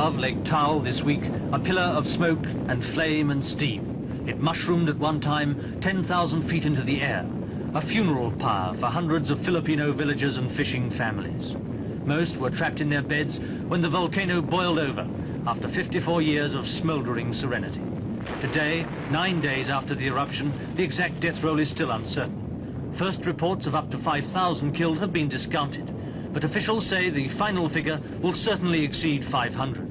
above Lake Taal this week, a pillar of smoke and flame and steam. It mushroomed at one time 10,000 feet into the air, a funeral pyre for hundreds of Filipino villagers and fishing families. Most were trapped in their beds when the volcano boiled over after 54 years of smouldering serenity. Today, 9 days after the eruption, the exact death roll is still uncertain. First reports of up to 5,000 killed have been discounted, but officials say the final figure will certainly exceed 500.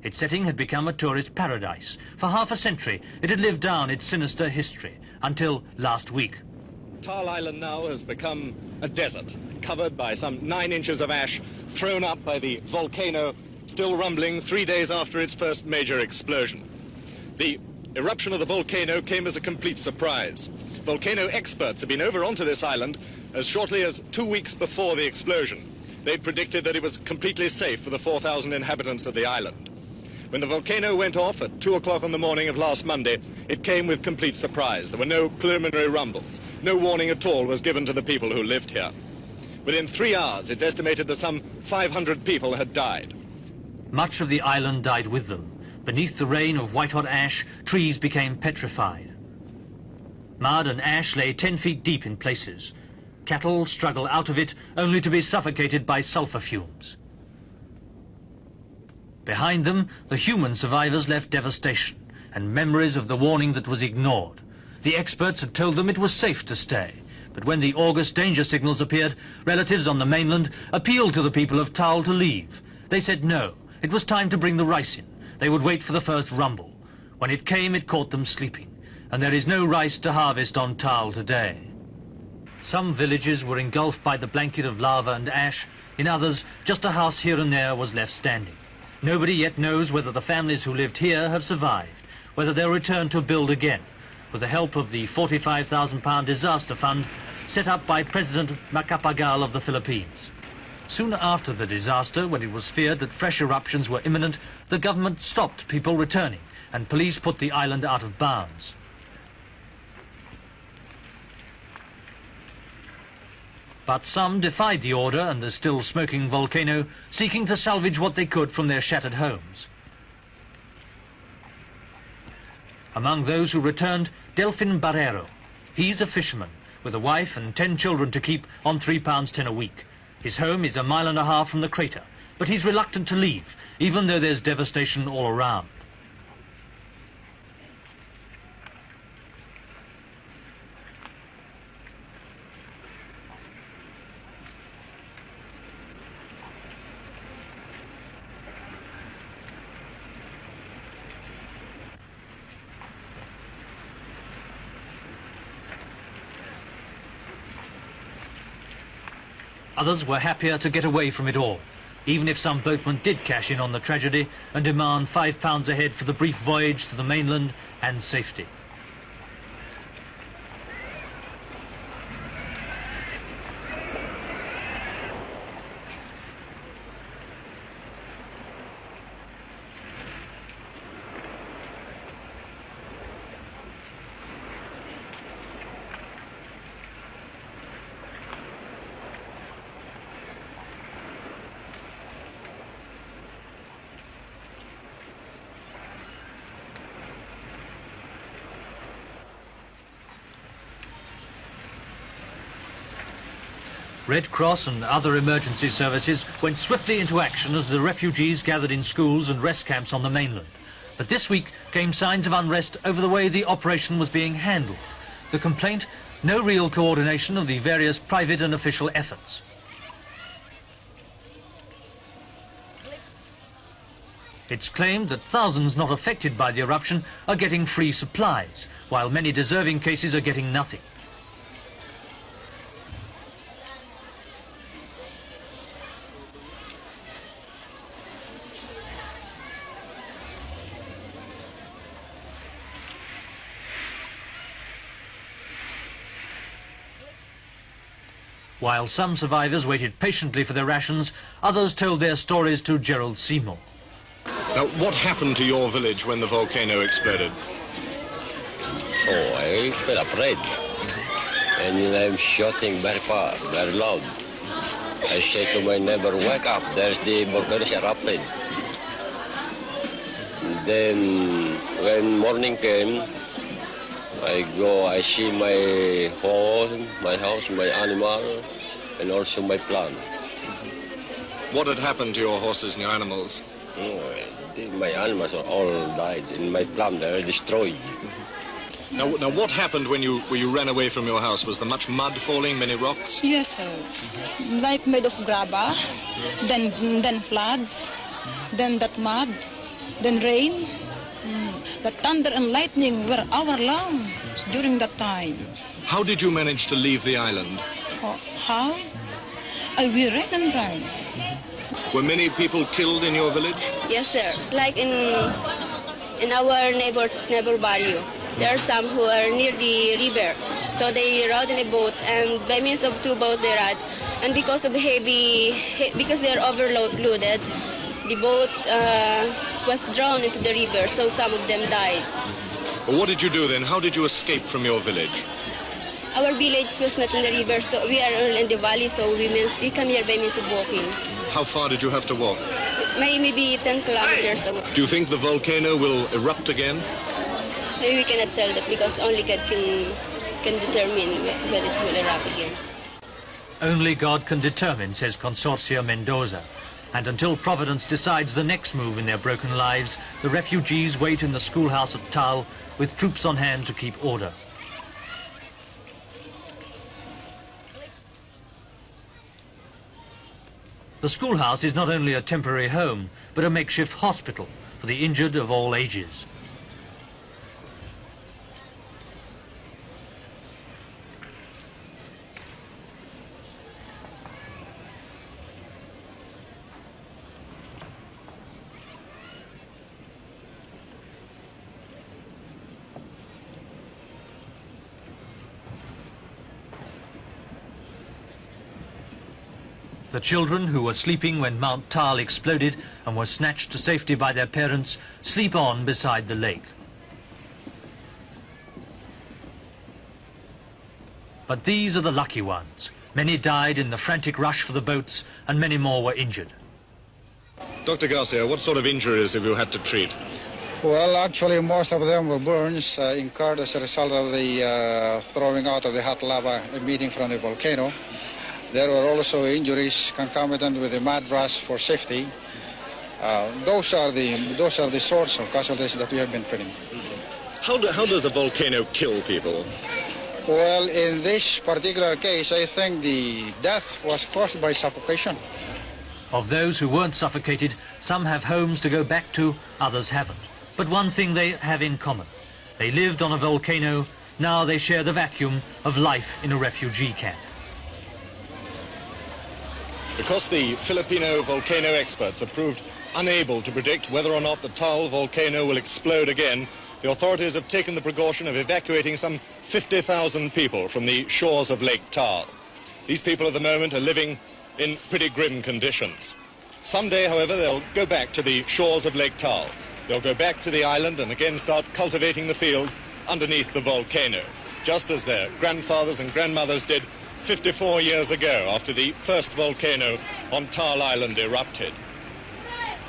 Its setting had become a tourist paradise. For half a century, it had lived down its sinister history, until last week. Taal Island now has become a desert, covered by some 9 inches of ash thrown up by the volcano, still rumbling 3 days after its first major explosion. The eruption of the volcano came as a complete surprise. Volcano experts have been over onto this island as shortly as 2 weeks before the explosion. They predicted that it was completely safe for the 4,000 inhabitants of the island. When the volcano went off at 2 o'clock on the morning of last Monday, it came with complete surprise. There were no preliminary rumbles. No warning at all was given to the people who lived here. Within 3 hours, it's estimated that some 500 people had died. Much of the island died with them. Beneath the rain of white-hot ash, trees became petrified. Mud and ash lay 10 feet deep in places. Cattle struggle out of it, only to be suffocated by sulfur fumes. Behind them, the human survivors left devastation and memories of the warning that was ignored. The experts had told them it was safe to stay, but when the August danger signals appeared, relatives on the mainland appealed to the people of Taal to leave. They said no, it was time to bring the rice in. They would wait for the first rumble. When it came, it caught them sleeping, and there is no rice to harvest on Taal today. Some villages were engulfed by the blanket of lava and ash. In others, just a house here and there was left standing. Nobody yet knows whether the families who lived here have survived, whether they'll return to build again, with the help of the £45,000 disaster fund set up by President Macapagal of the Philippines. Soon after the disaster, when it was feared that fresh eruptions were imminent, the government stopped people returning, and police put the island out of bounds. But some defied the order and the still smoking volcano, seeking to salvage what they could from their shattered homes. Among those who returned, Delfin Barrero. He's a fisherman with a wife and 10 children to keep on £3.10 a week. His home is 1.5 miles from the crater, but he's reluctant to leave, even though there's devastation all around. Others were happier to get away from it all, even if some boatmen did cash in on the tragedy and demand £5 a head for the brief voyage to the mainland and safety. Red Cross and other emergency services went swiftly into action as the refugees gathered in schools and rest camps on the mainland. But this week came signs of unrest over the way the operation was being handled. The complaint, no real coordination of the various private and official efforts. It's claimed that thousands not affected by the eruption are getting free supplies, while many deserving cases are getting nothing. While some survivors waited patiently for their rations, others told their stories to Gerald Seymour. Now, what happened to your village when the volcano exploded? Oh, I felt afraid. and I'm shouting very far, very loud. I say to my neighbor, wake up, there's the volcano erupted. Then when morning came, I see my home, my house, my animal, and also my plant. What had happened to your horses and your animals? My animals are all died, and my plant they're destroyed. Now, what happened when you ran away from your house? Was there much mud falling, many rocks? Yes, sir. Like made of graba, then floods, then that mud, then rain. The thunder and lightning were our lungs during that time. How did you manage to leave the island? How? We ran and ran. Were many people killed in your village? Yes, sir. Like in our neighbor barrio, there are some who are near the river, so they rode in a boat, and by means of two boats they ride, and because of because they are overloaded, the boat was drawn into the river, so some of them died. Well, what did you do then? How did you escape from your village? Our village was not in the river, so we are in the valley, so we come here by means of walking. How far did you have to walk? Maybe 10 kilometers away. Do you think the volcano will erupt again? Maybe we cannot tell that because only God can determine when it will erupt again. Only God can determine, says Consortia Mendoza. And until Providence decides the next move in their broken lives, the refugees wait in the schoolhouse at Taal with troops on hand to keep order. The schoolhouse is not only a temporary home, but a makeshift hospital for the injured of all ages. The children who were sleeping when Mount Taal exploded and were snatched to safety by their parents sleep on beside the lake. But these are the lucky ones. Many died in the frantic rush for the boats, and many more were injured. Dr. Garcia, what sort of injuries have you had to treat? Well, actually, most of them were burns incurred as a result of the throwing out of the hot lava emitting from the volcano. There were also injuries concomitant with the mud rush for safety. Those are the sorts of casualties that we have been treating. How does a volcano kill people? Well, in this particular case, I think the death was caused by suffocation. Of those who weren't suffocated, some have homes to go back to, others haven't. But one thing they have in common. They lived on a volcano, now they share the vacuum of life in a refugee camp. Because the Filipino volcano experts have proved unable to predict whether or not the Taal volcano will explode again, the authorities have taken the precaution of evacuating some 50,000 people from the shores of Lake Taal. These people at the moment are living in pretty grim conditions. Someday, however, they'll go back to the shores of Lake Taal. They'll go back to the island and again start cultivating the fields underneath the volcano, just as their grandfathers and grandmothers did 54 years ago after the first volcano on Taal Island erupted.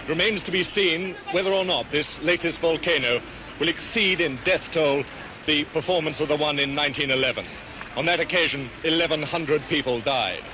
It remains to be seen whether or not this latest volcano will exceed in death toll the performance of the one in 1911. On that occasion, 1,100 people died.